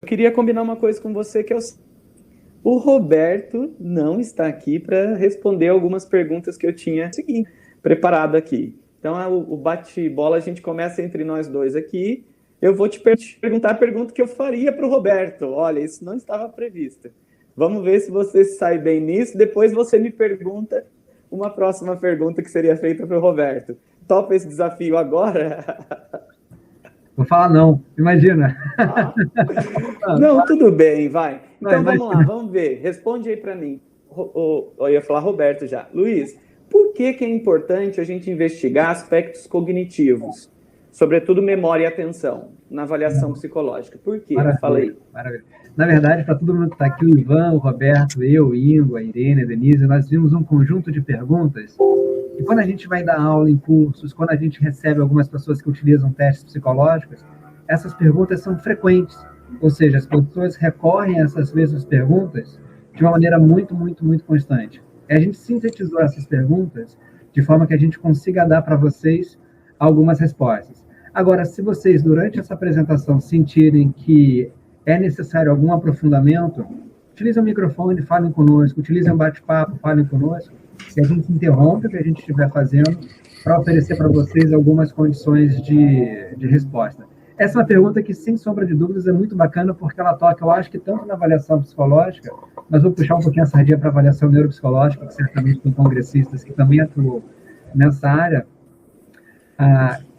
queria combinar uma coisa com você, que é o Roberto não está aqui para responder algumas perguntas que eu tinha preparado aqui. Então, o bate-bola a gente começa entre nós dois aqui. Eu vou te perguntar a pergunta que eu faria para o Roberto. Olha, isso não estava previsto. Vamos ver se você sai bem nisso. Depois você me pergunta uma próxima pergunta que seria feita para o Roberto. Topa esse desafio agora? Vou falar não, imagina. Não, tudo bem, vai. Então vamos lá, vamos ver. Responde aí para mim. Eu ia falar Roberto já. Luiz, por que é importante a gente investigar aspectos cognitivos, sobretudo memória e atenção, na avaliação psicológica? Por quê? Fala aí. Maravilha. Na verdade, para todo mundo que está aqui, o Ivan, o Roberto, eu, o Ingo, a Irene, a Denise, nós vimos um conjunto de perguntas. E quando a gente vai dar aula em cursos, quando a gente recebe algumas pessoas que utilizam testes psicológicos, essas perguntas são frequentes. Ou seja, as pessoas recorrem a essas mesmas perguntas de uma maneira muito, muito, muito constante. E a gente sintetizou essas perguntas de forma que a gente consiga dar para vocês algumas respostas. Agora, se vocês, durante essa apresentação, sentirem que é necessário algum aprofundamento, utilizem o microfone, falem conosco, utilizem um bate-papo, falem conosco, e a gente interrompe o que a gente estiver fazendo para oferecer para vocês algumas condições de resposta. Essa é uma pergunta que, sem sombra de dúvidas, é muito bacana, porque ela toca, eu acho que tanto na avaliação psicológica, mas vou puxar um pouquinho a sardinha para a avaliação neuropsicológica, que certamente tem congressistas que também atuam nessa área.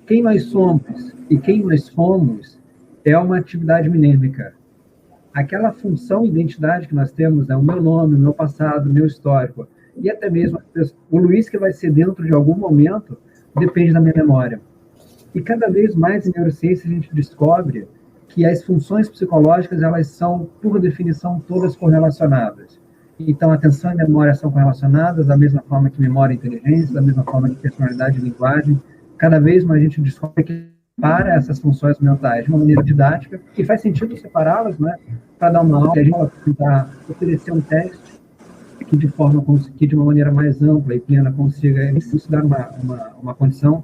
Quem nós somos e quem nós fomos é uma atividade mnêmica. Aquela função identidade que nós temos, né, o meu nome, o meu passado, o meu histórico, e até mesmo o Luiz que vai ser dentro de algum momento, depende da minha memória. E cada vez mais em neurociência a gente descobre que as funções psicológicas, elas são, por definição, todas correlacionadas. Então, atenção e memória são correlacionadas, da mesma forma que memória e inteligência, da mesma forma que personalidade e linguagem. Cada vez mais a gente descobre que para essas funções mentais de uma maneira didática, e faz sentido separá-las, né, para dar uma aula, e a gente vai tentar oferecer um teste que de uma maneira mais ampla e plena consiga dar uma condição.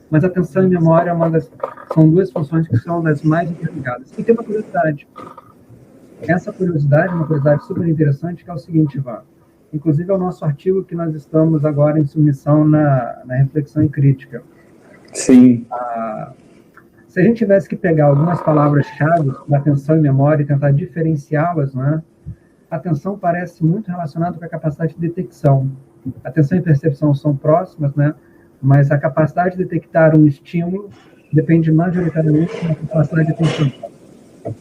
Mas atenção e memória são duas funções que são das mais interligadas. E tem uma curiosidade. Essa curiosidade é uma curiosidade super interessante, que é o seguinte, Ivan. Inclusive, é o nosso artigo que nós estamos agora em submissão na reflexão e crítica. Sim. Se a gente tivesse que pegar algumas palavras-chave da atenção e memória e tentar diferenciá-las, né? A atenção parece muito relacionada com a capacidade de detecção. Atenção e percepção são próximas, né? Mas a capacidade de detectar um estímulo depende majoritariamente da capacidade de atenção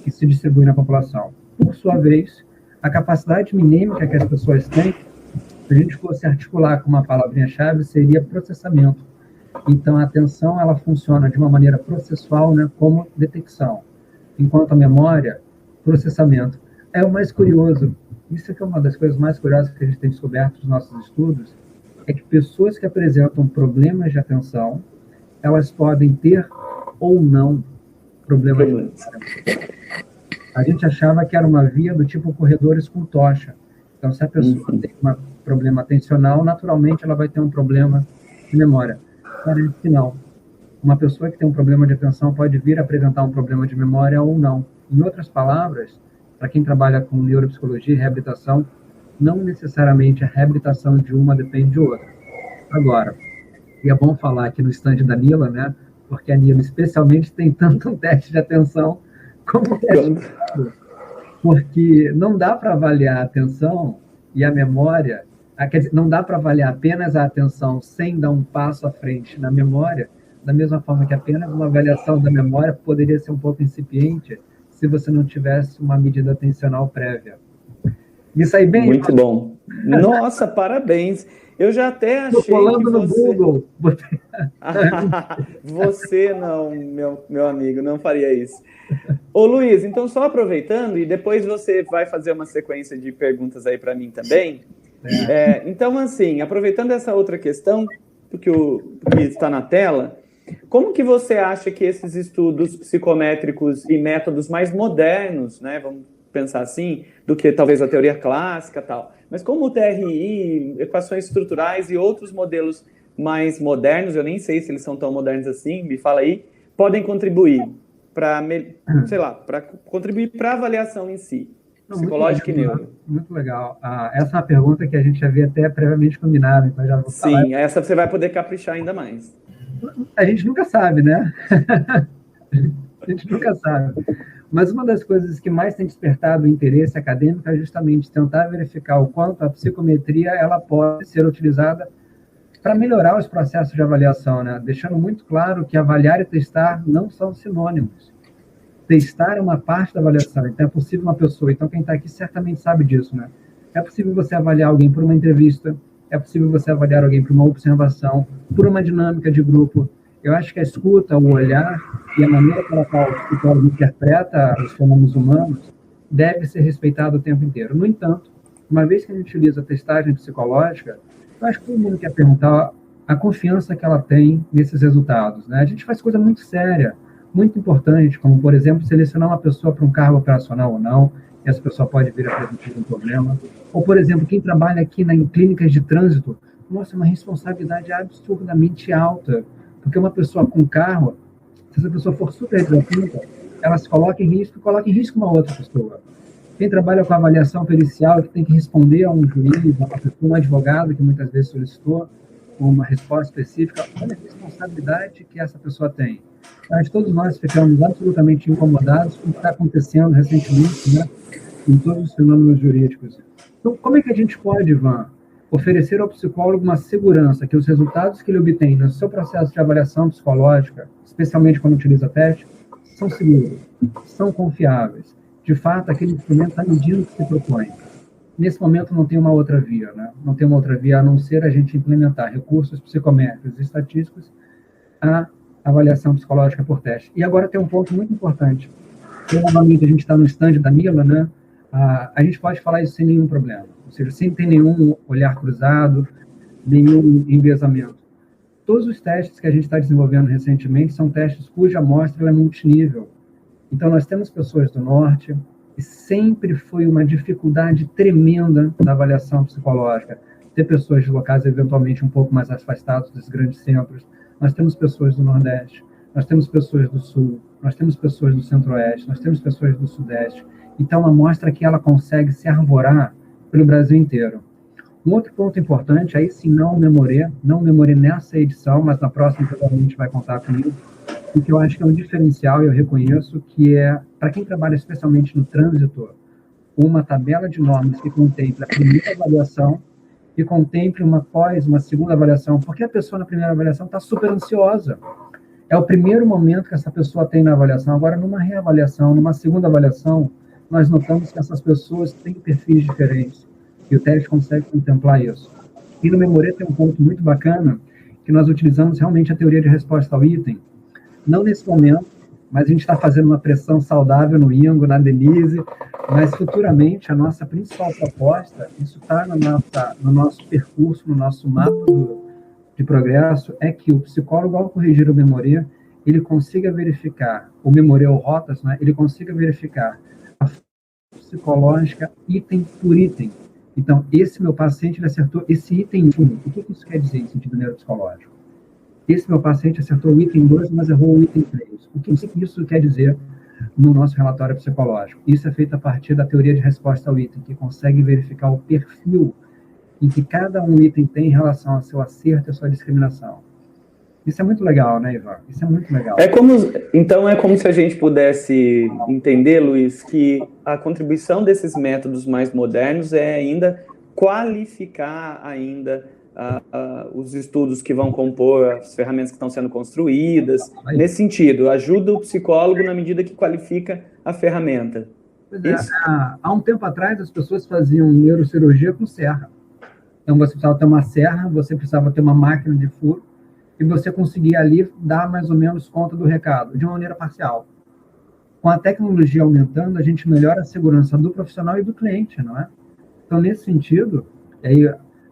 que se distribui na população. Por sua vez, a capacidade mnêmica que as pessoas têm, se a gente fosse articular com uma palavrinha-chave, seria processamento. Então, a atenção, ela funciona de uma maneira processual, né, como detecção, enquanto a memória, processamento. É o mais curioso, isso é uma das coisas mais curiosas que a gente tem descoberto nos nossos estudos, é que pessoas que apresentam problemas de atenção, elas podem ter ou não problemas de atenção. A gente achava que era uma via do tipo corredores com tocha. Então, se a pessoa tem um problema atencional, naturalmente ela vai ter um problema de memória. Parece que não. Uma pessoa que tem um problema de atenção pode vir a apresentar um problema de memória ou não. Em outras palavras, para quem trabalha com neuropsicologia e reabilitação, não necessariamente a reabilitação de uma depende de outra. Agora, e é bom falar aqui no stand da Nila, né? Porque a Nila especialmente tem tanto um teste de atenção como um teste de atenção. Porque não dá para avaliar a atenção e a memória, quer dizer, não dá para avaliar apenas a atenção sem dar um passo à frente na memória, da mesma forma que apenas uma avaliação da memória poderia ser um pouco incipiente se você não tivesse uma medida atencional prévia. Isso aí bem... Muito bom. Nossa, parabéns. Eu já até achei que você... no Google. Você não, meu amigo, não faria isso. Ô, Luiz, então só aproveitando, e depois você vai fazer uma sequência de perguntas aí para mim também. Então, assim, aproveitando essa outra questão, que está na tela, como que você acha que esses estudos psicométricos e métodos mais modernos, né, vamos pensar assim, do que talvez a teoria clássica e tal, mas como o TRI, equações estruturais e outros modelos mais modernos, eu nem sei se eles são tão modernos assim, me fala aí, podem contribuir? sei lá, para contribuir para a avaliação em si, psicológica e neuro? Muito legal. Essa é uma pergunta que a gente havia até previamente combinado, então já vou falar. Sim, essa você vai poder caprichar ainda mais. A gente nunca sabe, né? A gente nunca sabe. Mas uma das coisas que mais tem despertado o interesse acadêmico é justamente tentar verificar o quanto a psicometria ela pode ser utilizada para melhorar os processos de avaliação, né? Deixando muito claro que avaliar e testar não são sinônimos. Testar é uma parte da avaliação, então é possível uma pessoa, então quem está aqui certamente sabe disso, né? É possível você avaliar alguém por uma entrevista, é possível você avaliar alguém por uma observação, por uma dinâmica de grupo. Eu acho que a escuta, o olhar e a maneira pela qual o psicólogo interpreta os fenômenos humanos deve ser respeitado o tempo inteiro. No entanto, uma vez que a gente utiliza a testagem psicológica, eu acho que todo mundo quer perguntar a confiança que ela tem nesses resultados, né? A gente faz coisa muito séria, muito importante, como, por exemplo, selecionar uma pessoa para um cargo operacional ou não, e essa pessoa pode vir a apresentar um problema. Ou, por exemplo, quem trabalha aqui em clínicas de trânsito, nossa, é uma responsabilidade absurdamente alta, porque uma pessoa com carro, se essa pessoa for super desatenta, ela se coloca em risco e coloca em risco uma outra pessoa. Quem trabalha com avaliação pericial, que tem que responder a um juiz, a um advogado que muitas vezes solicitou uma resposta específica, olha a responsabilidade que essa pessoa tem. Acho que todos nós ficamos absolutamente incomodados com o que está acontecendo recentemente, né, em todos os fenômenos jurídicos. Então, como é que a gente pode, Ivan, oferecer ao psicólogo uma segurança que os resultados que ele obtém no seu processo de avaliação psicológica, especialmente quando utiliza teste, são seguros, são confiáveis? De fato, aquele instrumento está medindo o que se propõe. Nesse momento não tem uma outra via, né? Não tem uma outra via a não ser a gente implementar recursos psicométricos e estatísticos à avaliação psicológica por teste. E agora tem um ponto muito importante. Novamente, a gente está no stand da Mila, né? A gente pode falar isso sem nenhum problema. Ou seja, sem ter nenhum olhar cruzado, nenhum enviesamento. Todos os testes que a gente está desenvolvendo recentemente são testes cuja amostra é multinível. Então, nós temos pessoas do norte, e sempre foi uma dificuldade tremenda na avaliação psicológica. Ter pessoas de locais eventualmente um pouco mais afastados dos grandes centros. Nós temos pessoas do Nordeste, nós temos pessoas do Sul, nós temos pessoas do Centro-Oeste, nós temos pessoas do Sudeste. Então, uma amostra que ela consegue se arvorar pelo Brasil inteiro. Um outro ponto importante, aí sim, não memorei nessa edição, mas na próxima provavelmente vai contar comigo, o que eu acho que é um diferencial, e eu reconheço, que é, para quem trabalha especialmente no trânsito, uma tabela de normas que contemple a primeira avaliação e contemple uma segunda avaliação, porque a pessoa na primeira avaliação está super ansiosa. É o primeiro momento que essa pessoa tem na avaliação. Agora, numa reavaliação, numa segunda avaliação, nós notamos que essas pessoas têm perfis diferentes, e o teste consegue contemplar isso. E no Memorê tem um ponto muito bacana, que nós utilizamos realmente a teoria de resposta ao item. Não nesse momento, mas a gente está fazendo uma pressão saudável no Ingo, na Denise, mas futuramente a nossa principal proposta, isso está no nosso percurso, no nosso mapa de progresso, é que o psicólogo, ao corrigir o Memorê, ele consiga verificar, o Memorê ou rotas, né, ele consiga verificar a psicológica item por item. Então, esse meu paciente, ele acertou esse item 1. O que isso quer dizer em sentido neuropsicológico? Esse meu paciente acertou o item 2, mas errou o item 3. O que isso quer dizer no nosso relatório psicológico? Isso é feito a partir da teoria de resposta ao item, que consegue verificar o perfil em que cada um item tem em relação ao seu acerto e à sua discriminação. Isso é muito legal, né, Ivan? Isso é muito legal. Então, é como se a gente pudesse entender, Luiz, que a contribuição desses métodos mais modernos é ainda qualificar ainda os estudos que vão compor as ferramentas que estão sendo construídas. Nesse sentido, ajuda o psicólogo na medida que qualifica a ferramenta. Isso? Há um tempo atrás, as pessoas faziam neurocirurgia com serra. Então, você precisava ter uma serra, você precisava ter uma máquina de furo, e você conseguia ali dar mais ou menos conta do recado, de uma maneira parcial. Com a tecnologia aumentando, a gente melhora a segurança do profissional e do cliente, não é? Então, nesse sentido,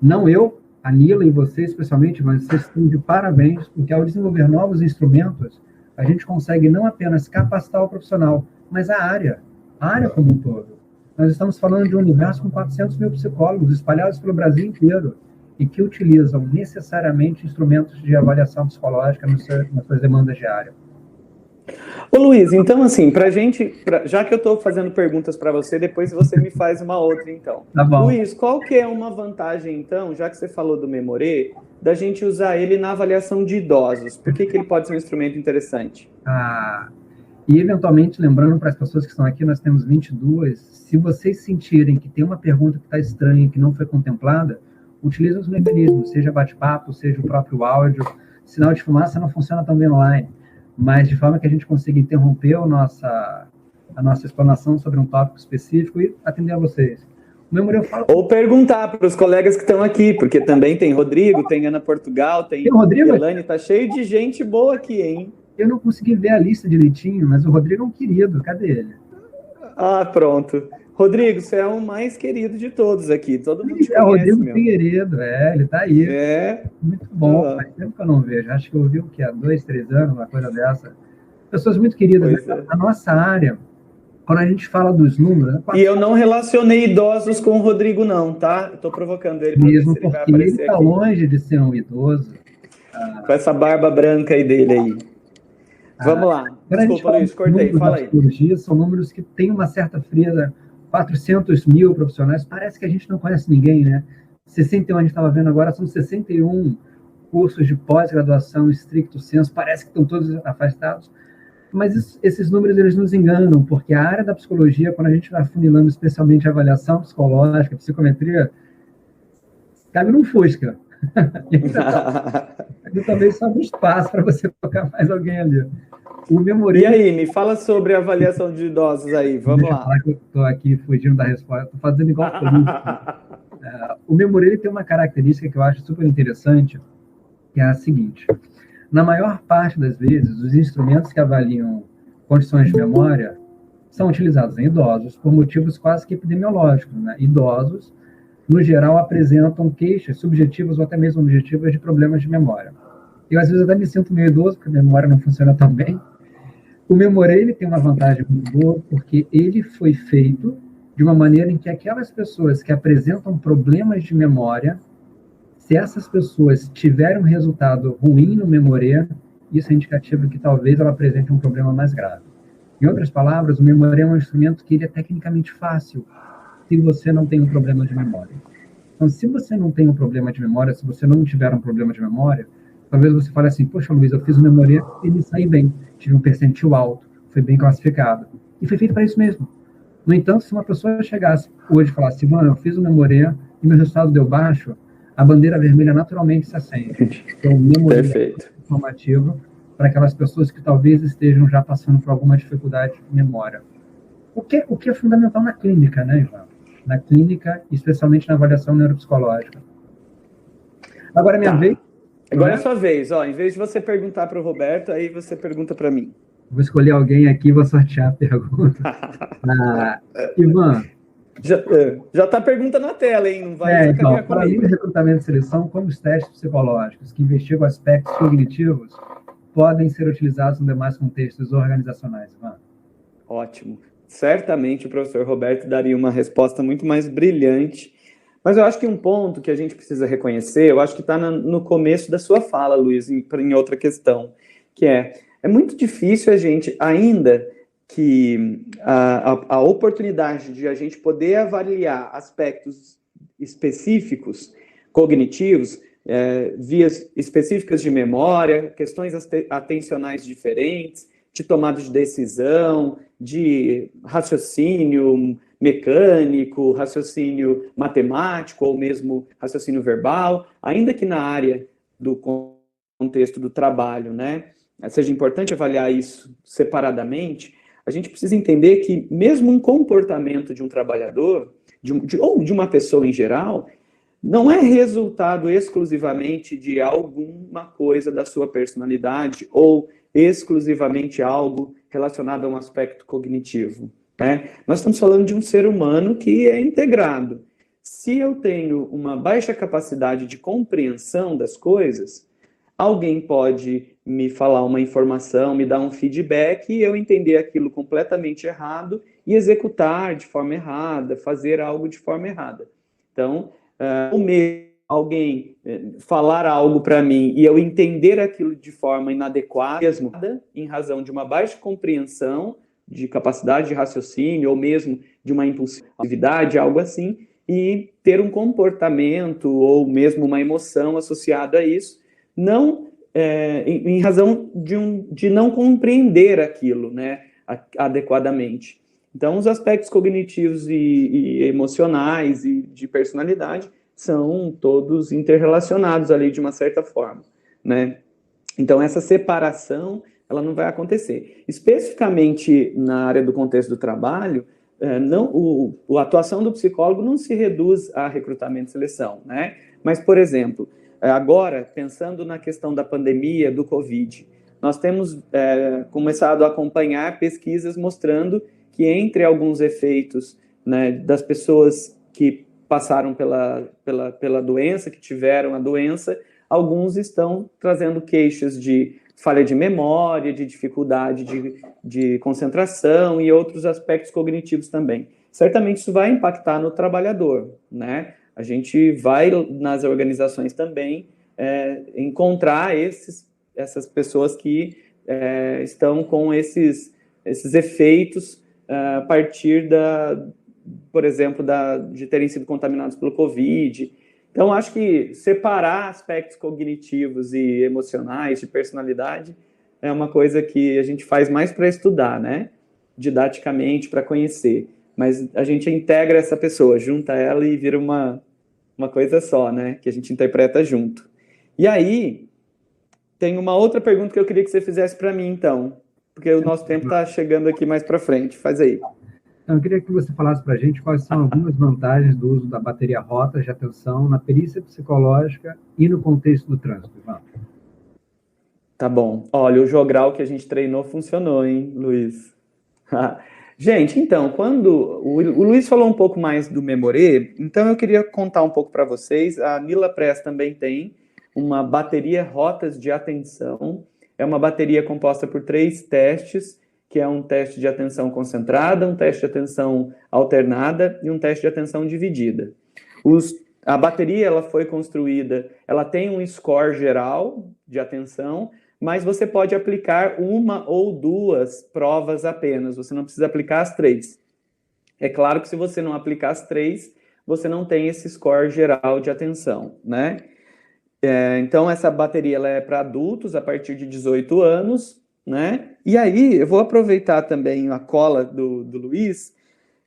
não eu, a Nila e você especialmente, mas vocês estão de parabéns, porque ao desenvolver novos instrumentos, a gente consegue não apenas capacitar o profissional, mas a área como um todo. Nós estamos falando de um universo com 400 mil psicólogos espalhados pelo Brasil inteiro e que utilizam necessariamente instrumentos de avaliação psicológica nas suas demandas diárias. Ô Luiz, então assim, já que eu estou fazendo perguntas para você, depois você me faz uma outra então. Tá bom. Luiz, qual que é uma vantagem então, já que você falou do Memorê, da gente usar ele na avaliação de idosos? Por que ele pode ser um instrumento interessante? E eventualmente, lembrando para as pessoas que estão aqui, nós temos 22, se vocês sentirem que tem uma pergunta que está estranha, que não foi contemplada, utilize os mecanismos, seja bate-papo, seja o próprio áudio. Sinal de fumaça não funciona também online, mas de forma que a gente consiga interromper a nossa explanação sobre um tópico específico e atender a vocês. Ou perguntar para os colegas que estão aqui, porque também tem Rodrigo, tem Ana Portugal, tem Elane, tá cheio de gente boa aqui, hein? Eu não consegui ver a lista direitinho, mas o Rodrigo é um querido, cadê ele? Ah, pronto. Rodrigo, você é o mais querido de todos aqui, todo mundo te conhece, o Rodrigo Figueiredo, ele tá aí. Muito bom, faz tempo que eu não vejo, acho que eu vi o que, há 2, 3 anos, uma coisa dessa. Pessoas muito queridas, a nossa área, quando a gente fala dos números... E eu não relacionei idosos com o Rodrigo não, tá? Eu tô provocando ele. Mesmo porque ele tá longe de ser um idoso. Com essa barba branca aí dele aí. Vamos lá. Desculpa, Luiz, cortei. Fala aí. São números que têm uma certa frieza. 400 mil profissionais. Parece que a gente não conhece ninguém, né? 61, a gente estava vendo agora, são 61 cursos de pós-graduação estricto sensu. Parece que estão todos afastados. Mas esses números, eles nos enganam, porque a área da psicologia, quando a gente vai funilando, especialmente a avaliação psicológica, psicometria, cabe num Fusca. Então, talvez só um espaço para você colocar mais alguém ali. O Memorê... E aí, me fala sobre a avaliação de idosos aí, vamos lá. Falar que eu estou aqui fugindo da resposta, estou fazendo igual o Memorê, ele tem uma característica que eu acho super interessante, que é a seguinte: na maior parte das vezes, os instrumentos que avaliam condições de memória são utilizados em idosos por motivos quase que epidemiológicos, né? Idosos, no geral, apresentam queixas subjetivas ou até mesmo objetivas de problemas de memória. Eu, às vezes, até me sinto meio idoso, porque a memória não funciona tão bem. O Memorê, ele tem uma vantagem muito boa, porque ele foi feito de uma maneira em que aquelas pessoas que apresentam problemas de memória, se essas pessoas tiverem um resultado ruim no Memorê, isso é indicativo que talvez ela apresente um problema mais grave. Em outras palavras, o Memorê é um instrumento que ele é tecnicamente fácil, se você não tem um problema de memória. Então, se você não tem um problema de memória, se você não tiver um problema de memória, talvez você fale assim: poxa, Luiz, eu fiz o Memorê e me saí bem, tive um percentil alto, foi bem classificado. E foi feito para isso mesmo. No entanto, se uma pessoa chegasse hoje e falasse: mano, eu fiz o Memorê e meu resultado deu baixo, a bandeira vermelha naturalmente se acende. Então, o Memorê é informativo para aquelas pessoas que talvez estejam já passando por alguma dificuldade de memória. O que é fundamental na clínica, né, Ivan? Na clínica, especialmente na avaliação neuropsicológica. Agora é minha vez. Agora é sua vez. Ó, em vez de você perguntar para o Roberto, aí você pergunta para mim. Vou escolher alguém aqui e vou sortear a pergunta. Ivan. Já está a pergunta na tela, hein? Não vai então, para além do recrutamento e seleção, como os testes psicológicos que investigam aspectos cognitivos podem ser utilizados em demais contextos organizacionais, Ivan? Ótimo. Certamente o professor Roberto daria uma resposta muito mais brilhante, mas eu acho que um ponto que a gente precisa reconhecer, eu acho que está no começo da sua fala, Luiz, em outra questão, que é muito difícil a gente, ainda que a oportunidade de a gente poder avaliar aspectos específicos, cognitivos, vias específicas de memória, questões atencionais diferentes, de tomada de decisão, de raciocínio mecânico, raciocínio matemático ou mesmo raciocínio verbal, ainda que na área do contexto do trabalho, né, seja importante avaliar isso separadamente, a gente precisa entender que mesmo um comportamento de um trabalhador, ou de uma pessoa em geral, não é resultado exclusivamente de alguma coisa da sua personalidade ou exclusivamente algo relacionado a um aspecto cognitivo, né? Nós estamos falando de um ser humano que é integrado. Se eu tenho uma baixa capacidade de compreensão das coisas, alguém pode me falar uma informação, me dar um feedback e eu entender aquilo completamente errado e executar de forma errada, fazer algo de forma errada. Então, o mesmo alguém falar algo para mim e eu entender aquilo de forma inadequada, mesmo em razão de uma baixa compreensão, de capacidade de raciocínio, ou mesmo de uma impulsividade, algo assim, e ter um comportamento ou mesmo uma emoção associada a isso, não em razão de não compreender aquilo, né, adequadamente. Então, os aspectos cognitivos e emocionais e de personalidade são todos interrelacionados ali de uma certa forma, né? Então, essa separação, ela não vai acontecer. Especificamente na área do contexto do trabalho, a atuação do psicólogo não se reduz a recrutamento e seleção, né? Mas, por exemplo, agora, pensando na questão da pandemia, do Covid, nós temos começado a acompanhar pesquisas mostrando que entre alguns efeitos, né, das pessoas que passaram pela doença, que tiveram a doença, alguns estão trazendo queixas de falha de memória, de dificuldade de concentração e outros aspectos cognitivos também. Certamente isso vai impactar no trabalhador, né? A gente vai nas organizações também encontrar essas pessoas que estão com esses efeitos a partir por exemplo, de terem sido contaminados pelo Covid. Então, acho que separar aspectos cognitivos e emocionais, de personalidade, é uma coisa que a gente faz mais para estudar, né? Didaticamente, para conhecer. Mas a gente integra essa pessoa, junta ela e vira uma coisa só, né? Que a gente interpreta junto. E aí, tem uma outra pergunta que eu queria que você fizesse para mim, então. Porque o nosso tempo está chegando aqui mais para frente. Faz aí. Então, eu queria que você falasse para a gente quais são algumas vantagens do uso da bateria rotas de atenção na perícia psicológica e no contexto do trânsito, Ivan. Tá bom. Olha, o jogral que a gente treinou funcionou, hein, Luiz? Gente, então, quando o Luiz falou um pouco mais do Memorê, então eu queria contar um pouco para vocês. A Nila Press também tem uma bateria rotas de atenção. É uma bateria composta por 3 testes, que é um teste de atenção concentrada, um teste de atenção alternada e um teste de atenção dividida. A bateria ela foi construída, ela tem um score geral de atenção, mas você pode aplicar uma ou 2 provas apenas, você não precisa aplicar as 3. É claro que se você não aplicar as 3, você não tem esse score geral de atenção, né? Então, essa bateria ela é para adultos a partir de 18 anos, né? E aí, eu vou aproveitar também a cola do Luiz,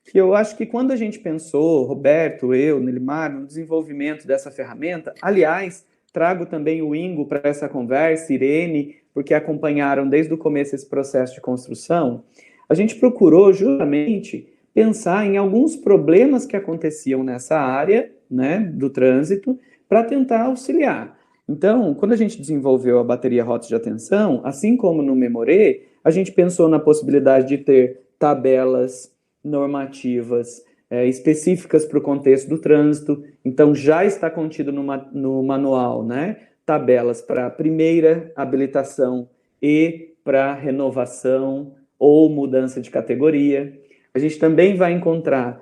que eu acho que quando a gente pensou, Roberto, eu, Nelimar, no desenvolvimento dessa ferramenta, aliás, trago também o Ingo para essa conversa, Irene, porque acompanharam desde o começo esse processo de construção, a gente procurou justamente pensar em alguns problemas que aconteciam nessa área, né, do trânsito, para tentar auxiliar. Então, quando a gente desenvolveu a bateria rotas de atenção, assim como no Memorê, a gente pensou na possibilidade de ter tabelas normativas específicas para o contexto do trânsito. Então, já está contido no manual, né? Tabelas para primeira habilitação e para renovação ou mudança de categoria. A gente também vai encontrar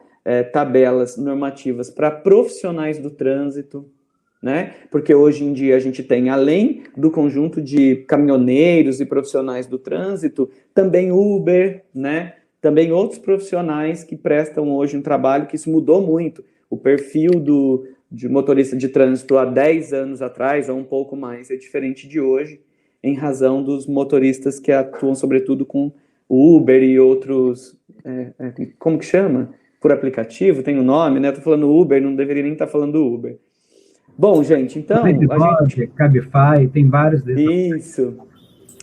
tabelas normativas para profissionais do trânsito, né? Porque hoje em dia a gente tem, além do conjunto de caminhoneiros e profissionais do trânsito, também Uber, né? Também outros profissionais que prestam hoje um trabalho, que isso mudou muito. O perfil de motorista de trânsito há 10 anos atrás, ou um pouco mais, é diferente de hoje, em razão dos motoristas que atuam, sobretudo, com Uber e outros... como que chama? Por aplicativo, tem um nome, né? Estou falando Uber, não deveria nem estar falando Uber. Bom, gente, então... Cabify, tem vários desses. Isso,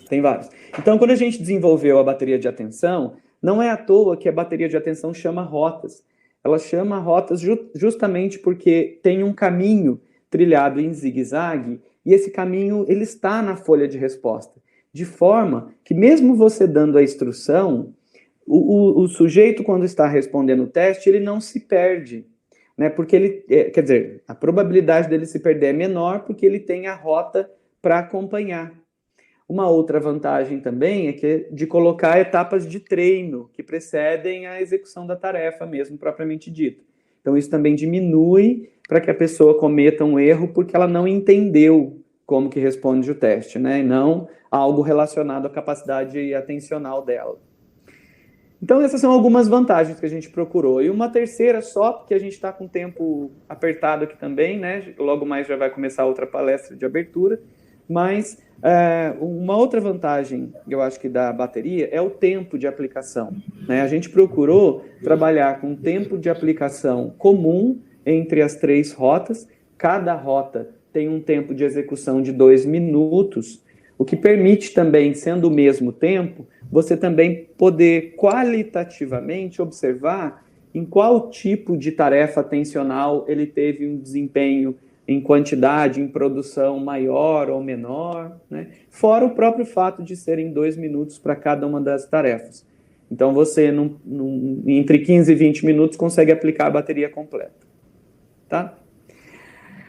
tem vários. Então, quando a gente desenvolveu a bateria de atenção, não é à toa que a bateria de atenção chama rotas. Ela chama rotas justamente porque tem um caminho trilhado em zigue-zague, e esse caminho ele está na folha de resposta. De forma que, mesmo você dando a instrução, o sujeito, quando está respondendo o teste, ele não se perde. Né, porque ele, quer dizer, a probabilidade dele se perder é menor porque ele tem a rota para acompanhar. Uma outra vantagem também é que de colocar etapas de treino que precedem a execução da tarefa mesmo, propriamente dita. Então, isso também diminui para que a pessoa cometa um erro porque ela não entendeu como que responde o teste, né? E não algo relacionado à capacidade atencional dela. Então, essas são algumas vantagens que a gente procurou. E uma terceira só, porque a gente está com o tempo apertado aqui também, né? Logo mais já vai começar outra palestra de abertura. Mas uma outra vantagem, eu acho que da bateria, é o tempo de aplicação, né? A gente procurou trabalhar com tempo de aplicação comum entre as 3 rotas. Cada rota tem um tempo de execução de 2 minutos, o que permite também, sendo o mesmo tempo, você também poder qualitativamente observar em qual tipo de tarefa atencional ele teve um desempenho em quantidade, em produção maior ou menor, né? Fora o próprio fato de serem 2 minutos para cada uma das tarefas. Então, você, entre 15 e 20 minutos, consegue aplicar a bateria completa. Tá?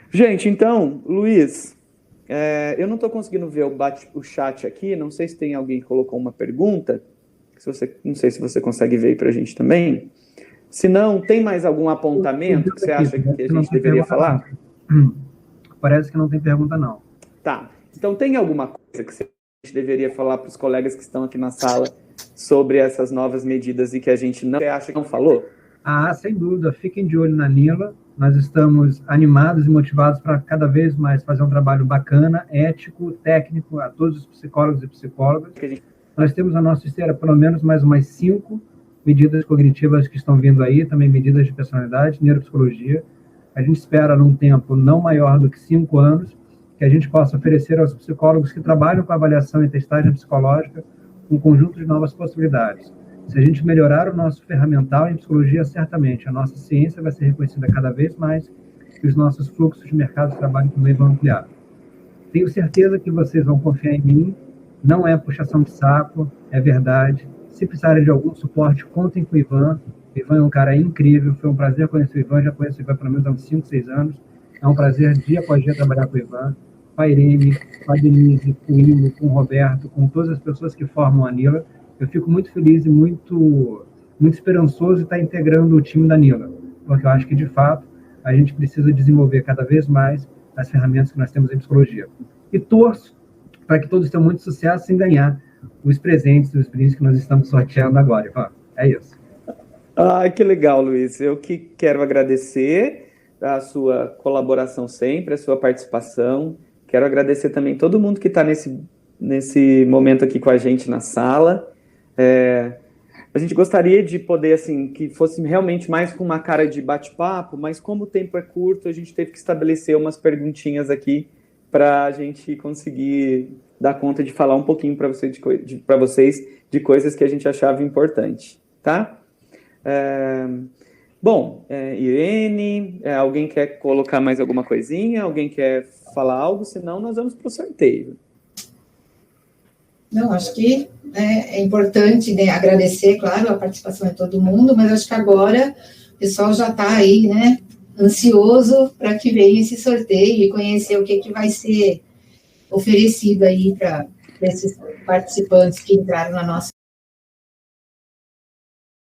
Gente, então, Luiz, eu não estou conseguindo ver o chat aqui, não sei se tem alguém que colocou uma pergunta, não sei se você consegue ver aí para a gente também. Se não, tem mais algum apontamento que você acha que a gente deveria falar? Parece que não tem pergunta, não. Tá. Então, tem alguma coisa que a gente deveria falar para os colegas que estão aqui na sala sobre essas novas medidas e que a gente não acha que não falou? Sem dúvida. Fiquem de olho na Nila. Nós estamos animados e motivados para cada vez mais fazer um trabalho bacana, ético, técnico, a todos os psicólogos e psicólogas. Nós temos na nossa esteira pelo menos mais umas 5 medidas cognitivas que estão vindo aí, também medidas de personalidade, neuropsicologia. A gente espera, num tempo não maior do que 5 anos, que a gente possa oferecer aos psicólogos que trabalham com avaliação e testagem psicológica um conjunto de novas possibilidades. Se a gente melhorar o nosso ferramental em psicologia, certamente a nossa ciência vai ser reconhecida cada vez mais e os nossos fluxos de mercado de trabalho também vão ampliar. Tenho certeza que vocês vão confiar em mim, não é puxação de saco, é verdade. Se precisarem de algum suporte, contem com o Ivan. O Ivan é um cara incrível, foi um prazer conhecer o Ivan, já conheço o Ivan pelo menos há uns 5, 6 anos. É um prazer dia após dia trabalhar com o Ivan, com a Irene, com a Denise, com o Ingo, com o Roberto, com todas as pessoas que formam a Nila. Eu fico muito feliz e muito esperançoso de estar integrando o time da Nila, porque eu acho que, de fato, a gente precisa desenvolver cada vez mais as ferramentas que nós temos em psicologia. E torço para que todos tenham muito sucesso em ganhar os presentes, os brindes que nós estamos sorteando agora, Ivan. É isso. Que legal, Luiz. Eu que quero agradecer a sua colaboração sempre, a sua participação. Quero agradecer também todo mundo que está nesse momento aqui com a gente na sala. A gente gostaria de poder, assim, que fosse realmente mais com uma cara de bate-papo, mas como o tempo é curto, a gente teve que estabelecer umas perguntinhas aqui para a gente conseguir dar conta de falar um pouquinho para vocês de coisas que a gente achava importante, tá? Irene, alguém quer colocar mais alguma coisinha? Alguém quer falar algo? Senão nós vamos para o sorteio. Não, acho que é importante, né, agradecer, claro, a participação de todo mundo, mas acho que agora o pessoal já está aí, né, ansioso para que venha esse sorteio e conhecer o que vai ser oferecido aí para esses participantes que entraram na nossa